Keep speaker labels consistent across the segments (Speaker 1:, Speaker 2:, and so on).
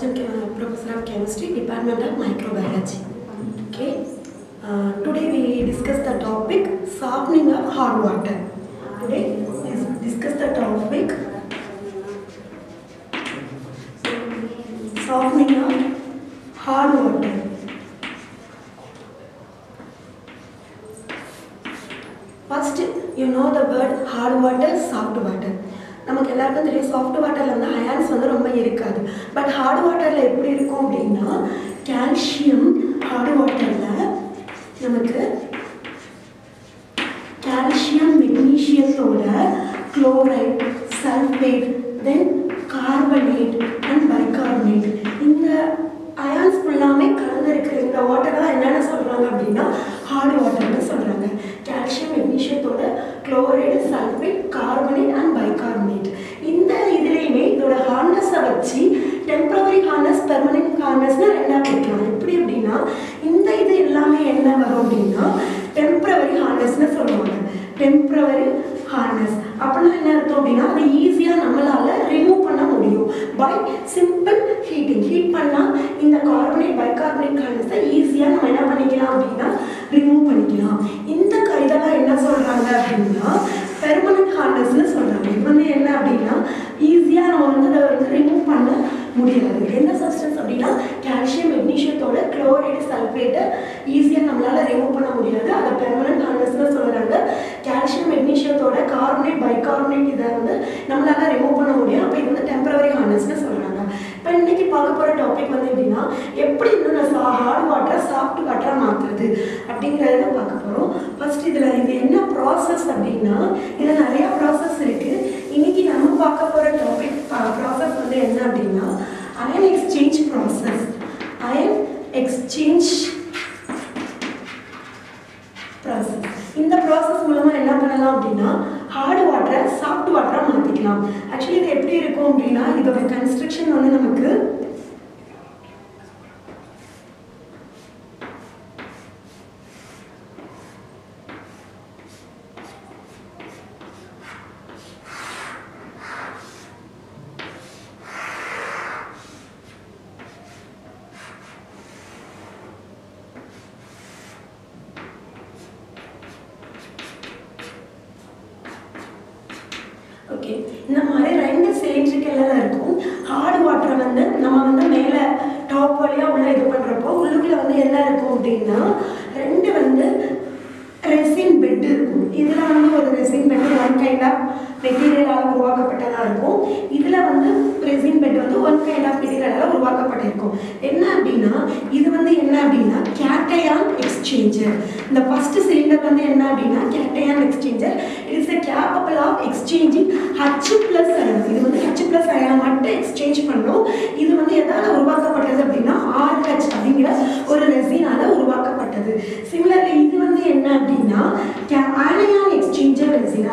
Speaker 1: Assistant Professor of Chemistry, Department of Microbiology. Okay. Today we discuss the topic softening of hard water. Today we discuss the topic softening of hard water. First, you know the word hard water, soft water. நமக்கு எல்லாருக்கும் தெரியும் soft வாட்டரில் வந்து ions வந்து ரொம்ப இருக்காது. But hard வாட்டரில் எப்படி இருக்கும் அப்படின்னா கால்சியம் ஹார்ட் வாட்டரில் நமக்கு கால்சியம் மெக்னீஷியத்தோட chloride, sulphate, then carbonate and bicarbonate இந்த அயான்ஸ் ஃபுல்லாமே கலந்துருக்கிற இந்த வாட்டர் தான் என்னென்ன சொல்கிறாங்க அப்படின்னா ஹார்ட் வாட்டர்னு சொல்கிறாங்க. கால்சியம் மெக்னீஷியத்தோட chloride, sulphate, carbonate and bicarbonate இந்த இதுலேயுமே இதோட ஹார்ட்னஸை வச்சு டெம்பரவரி ஹார்ட்னஸ், பெர்மனன்ட் ஹார்ட்னஸ்னு ரெண்டாக பிரிக்கலாம். எப்படி அப்படின்னா இந்த இது எல்லாமே என்ன வரும் அப்படின்னா டெம்பரவரி ஹார்ட்னஸ்னு சொல்லுவாங்க. டெம்பரவரி ஹார்ட்னஸ் அப்படின்னா என்ன அர்த்தம் அப்படின்னா அதை ஈஸியாக நம்மளால் ரிமூவ் பண்ண முடியும் பை சிம்பிள் ஹீட்டிங். ஹீட் பண்ணால் இந்த கார்பனேட், பைகார்பனேட் ஹார்ட்னஸை ஈஸியாக நம்ம என்ன பண்ணிக்கலாம் அப்படின்னா ரிமூவ் பண்ணிக்கலாம். இந்த இதெல்லாம் என்ன சொல்கிறாங்க அப்படின்னா பெர்மனன்ட் ஹார்ட்னஸ்னு சொல்கிறாங்க. இது வந்து என்ன அப்படின்னா ஈஸியாக நம்ம வந்து அதை வந்து ரிமூவ் பண்ண முடியாது. என்ன சப்ஸ்டன்ஸ் அப்படின்னா கால்சியம் மெக்னீஷியத்தோட குளோரைடு, சல்ஃபேட்டை ஈஸியாக நம்மளால் ரிமூவ் பண்ண முடியாது. அதை பெர்மனன்ட் ஹார்ட்னஸ்னு சொல்கிறாங்க. கால்சியம் மெக்னீஷியத்தோட கார்பனேட், பைகார்பனேட் இதை வந்து நம்மளால் ரிமூவ் பண்ண முடியும். அப்போ இது வந்து டெம்பரவரி ஹார்ட்னஸ்னு சொல்கிறாங்க. இப்போ இன்னைக்கு பார்க்க போகிற டாபிக் வந்து எப்படின்னா எப்படி இன்னும் ஹார்ட் வாட்டரை சாஃப்ட் வாட்டராக மாற்றுறது அப்படிங்கிறத பார்க்க போகிறோம். ஃபர்ஸ்ட் இதில் இது என்ன ப்ராசஸ் அப்படின்னா இதில் நிறையா ப்ராசஸ் இருக்குது. இன்னைக்கு நம்ம பார்க்க போகிற டாபிக் ப்ராசஸ் வந்து என்ன அப்படின்னா iron exchange process. Iron exchange process. இந்த ப்ராசஸ் மூலமாக என்ன பண்ணலாம் அப்படின்னா ஹார்ட் வாட்டரை சாஃப்ட் வாட்டராக மாற்றிக்கலாம். ஆக்சுவலி இது எப்படி இருக்கும் அப்படின்னா இதோட கன்ஸ்ட்ரக்ஷன் வந்து நமக்கு ஓகே இந்த மாதிரி ரெண்டு சிலிண்ட்ரிக்கெல்லாம் இருக்கும். ஹார்ட் வாட்டரை வந்து நம்ம வந்து மேலே டாப் வழியாக உள்ள இது பண்ணுறப்போ உள்ளுக்குள்ள வந்து என்ன இருக்கும் அப்படின்னா ரெண்டு வந்து ரெசின் பெட் இருக்கும். இதில் வந்து ஒரு resin bed one kind of மெட்டீரியலால் உருவாக்கப்பட்டதாக இருக்கும். இதில் வந்து ரெசின் பெட் வந்து ஒன் கைண்ட் ஆஃப் மெட்டீரியலால் உருவாக்கப்பட்டிருக்கும். என்ன அப்படின்னா இது வந்து என்ன அப்படின்னா கேட்டையான் எக்ஸ்சேஞ்சர். இந்த ஃபர்ஸ்ட் சிலிண்டர் வந்து என்ன அப்படின்னா cation exchanger. It's a capable of exchanging H+ ion. இது வந்து H+ அயனை மட்டும் எக்ஸ்சேஞ்ச் பண்ணும். இது வந்து எதால் உருவாக்கப்பட்டது அப்படின்னா RH அப்படிங்கிற ஒரு ரெசினால உருவாக்கப்பட்டது. சிமிலர்லி இது வந்து என்ன அப்படின்னா ஆனையான் எக்ஸ்சேஞ்சர் ரெசின்.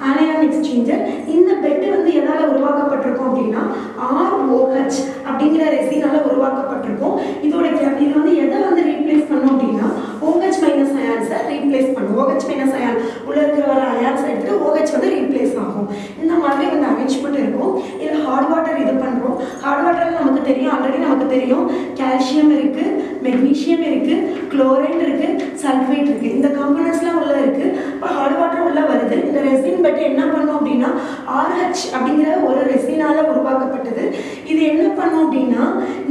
Speaker 1: ஆனையான் எக்ஸ்சேஞ்சர் இந்த பெட் வந்து எதால் உருவாக்கப்பட்டிருக்கும் அப்படின்னா ROH அப்படிங்கிற ரெசினால உருவாக்கப்பட்டிருக்கும். இதோட இது வந்து எதை வந்து ரீப்ளேஸ் பண்ணும் அப்படின்னா OH- அயான்ஸை ரீப்ளேஸ் பண்ணும். OH- அயான் உள்ள இருக்கிற ஒரு அயான்ஸை எடுத்துட்டு OH வந்து ரீப்ளேஸ் ஆகும். இந்த மாதிரி வந்து அரேஞ்ச்மெண்ட் இருக்கும். இதில் ஹார்ட் வாட்டர் இது பண்ணுறோம். ஹார்ட் வாட்டரில் நமக்கு தெரியும், ஆல்ரெடி நமக்கு தெரியும் கால்சியம் இருக்குது, மெக்னீஷியம் இருக்குது, குளோரைட் இருக்குது, சல்ஃபேட் இருக்குது. இந்த காம்பனன்ட்ஸ்லாம் உள்ள இருக்குது. இப்போ ஹார்ட் வாட்டர் உள்ள வருது. இந்த ரெசின் பட் என்ன பண்ணும் அப்படின்னா RH அப்படிங்கிற ஒரு ரெசினால உருவாக்கப்பட்டது. இது என்ன பண்ணும் அப்படின்னா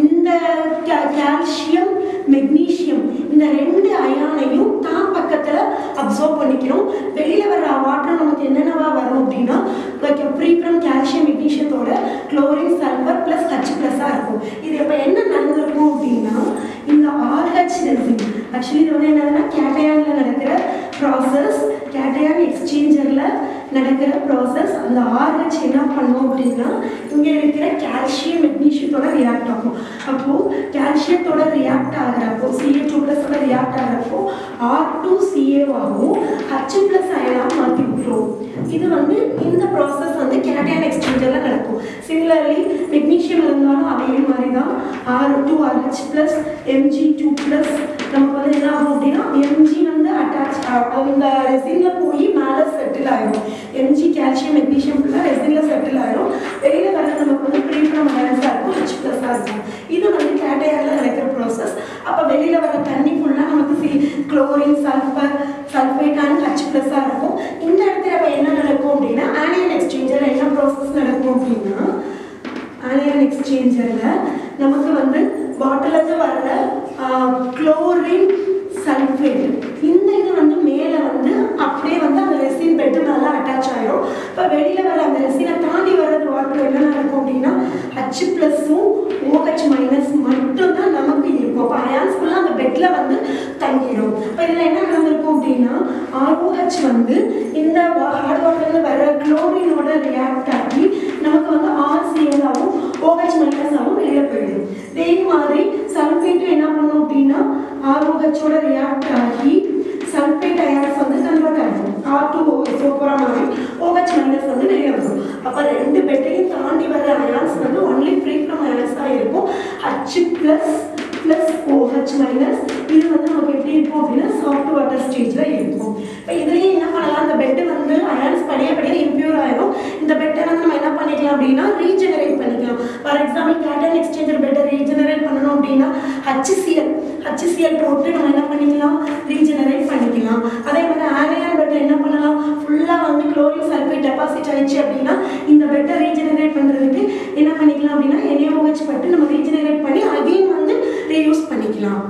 Speaker 1: இந்த கால்சியம், மெக்னீஷியம் இந்த ரெண்டு அயானையும் தான் பக்கத்தில் அப்சர்வ் பண்ணிக்கிறோம். வெளியில் வர வாட்டர் நமக்கு என்னென்னவா வரும் அப்படின்னா ஃப்ரீ ஃப்ரம் கால்சியம், மெக்னீஷியத்தோட குளோரின், சல்ஃபர் ப்ளஸ் H+ஆக இருக்கும். இது இப்போ என்ன நடந்திருக்கும் அப்படின்னா இந்த RH ரெசின் ஆக்சுவலி இது வந்து என்னதுன்னா கேட்டையானில் நடக்கிற ப்ராசஸ், கேட்டையான் எக்ஸ்சேஞ்சரில் நடக்கிற ப்ராசஸ். அந்த RH என்ன பண்ணும் அப்படின்னா இங்கே இருக்கிற கால்சியம், மெக்னீஷியத்தோட ரியாக்ட் ஆகும். அப்போது கால்சியத்தோட ரியாக்ட் ஆகிறப்போ Ca2+ ரியாக்ட் ஆகிறப்போ R2Ca ஆகும் H+ அயனாக மாற்றிக்கும். ஃப்ளோ. இது வந்து இந்த ப்ராசஸ் வந்து கேட்டையான் எக்ஸ்சேஞ்சரில் நடக்கும். சிமிலர்லி மெக்னீஷியம் இருந்தாலும் அதே மாதிரி தான் R2RH ப்ளஸ் Mg2 ப்ளஸ் நமக்கு வந்து என்ன ஆகும் அப்படின்னா Mg வந்து அட்டாச் இந்த ரெசினில் போய் மேலே செட்டில் ஆகிடும். Mg கால்சியம் மெக்னீஷியம் ஃபுல்லாக ரெசினில் செட்டில் ஆகிடும். வெளியில் வர நமக்கு வந்து ப்ரீஃப்ரம் பேலன்ஸாக இருக்கும், H ப்ளஸ்ஸாக இருக்கும். இது வந்து கேட்டையானில் நடக்கிற ப்ராசஸ். அப்போ வெளியில் வர தண்ணி ஃபுல்லாக நமக்கு chlorine, sulphur, sulphate and H ப்ளஸ்ஸாக இருக்கும். இந்த இடத்துல இப்போ என்ன நடக்கும் அப்படின்னா ஆனியன் எக்ஸ்சேஞ்சரில் என்ன ப்ராசஸ் நடக்கும் அப்படின்னா ஆனியன் எக்ஸ்சேஞ்சரில் நமக்கு வந்து பாட்டிலுக்கு வர்ற குளோரின், சல்ஃபேட் இந்த இது வந்து மேலே வந்து அப்படியே வந்து அந்த ரெசின் பெட்டு மேலே அட்டாச் ஆகிடும். இப்போ வெளியில் வர அந்த ரெசினை தாண்டி வர்றது வாட்டர் என்ன நடக்கும் அப்படின்னா H ப்ளஸ்ஸும் OH மைனஸ் மட்டும்தான் நமக்கு இருக்கும். அப்போ அயான்ஸ் ஃபுல்லாக அந்த பெட்டில் வந்து தங்கிடும். இப்போ இதில் என்ன நடந்திருக்கும் அப்படின்னா ROH வந்து இந்த ஹார்ட் வாட்டர்லேருந்து வர குளோரினோட ரியாக்ட் ஆகி நமக்கு வந்து RCl-ஆகவும் OH மைனஸாகவும் வெளியில் போயிடும். இதே மாதிரி சல்ஃபேட்டும் என்ன பண்ணும் அப்படின்னா ROH-ஓட ரியாக்ட் ஆகி சல்ஃபேட் அயான்ஸ் வந்து கன்வெர்ட் ஆகும். R2OSO போகிற மாதிரி OH மைனஸ் வந்து வெளியே வரும். அப்போ ரெண்டு பெட்டையும் தாண்டி வர அயான்ஸ் வந்து ஒன்லி ஃப்ரீ ஃப்ரம் அயான்ஸ் தான் இருக்கும். H plus plus OH minus இது வந்து நமக்கு எப்படி இருக்கும் அப்படின்னா சாஃப்ட் வாட்டர் ஸ்டேஜில் இருக்கும். இப்போ இதுலேயே என்ன பண்ணலாம், இந்த பெட்டு வந்து அயான்ஸ் படியாக இம்ப்யூர் ஆகிடும். இந்த பெட்டை வந்து நம்ம என்ன பண்ணிக்கலாம் அப்படின்னா ரீஜெனரேட் பண்ணிக்கலாம். ஃபார் எக்ஸாம்பிள் கேட்டையான் எக்ஸ்சேஞ்சர் பெட்டை ரீஜெனரேட் பண்ணணும் அப்படின்னா HCl போட்டு நம்ம என்ன பண்ணிக்கலாம், ரீஜெனரேட் பண்ணிக்கலாம். அதே மாதிரி ஆனியன் பெட்டை என்ன பண்ணலாம், ஃபுல்லாக வந்து குளோரின் சல்ஃபேட் டெபாசிட் ஆயிடுச்சு அப்படின்னா இந்த பெட்டை ரீஜெனரேட் பண்ணுறதுக்கு என்ன பண்ணிக்கலாம் அப்படின்னா NaOH பட்டு நம்ம ரீஜெனரேட் பண்ணி அகைன் வந்து ரீயூஸ் பண்ணிக்கலாம்.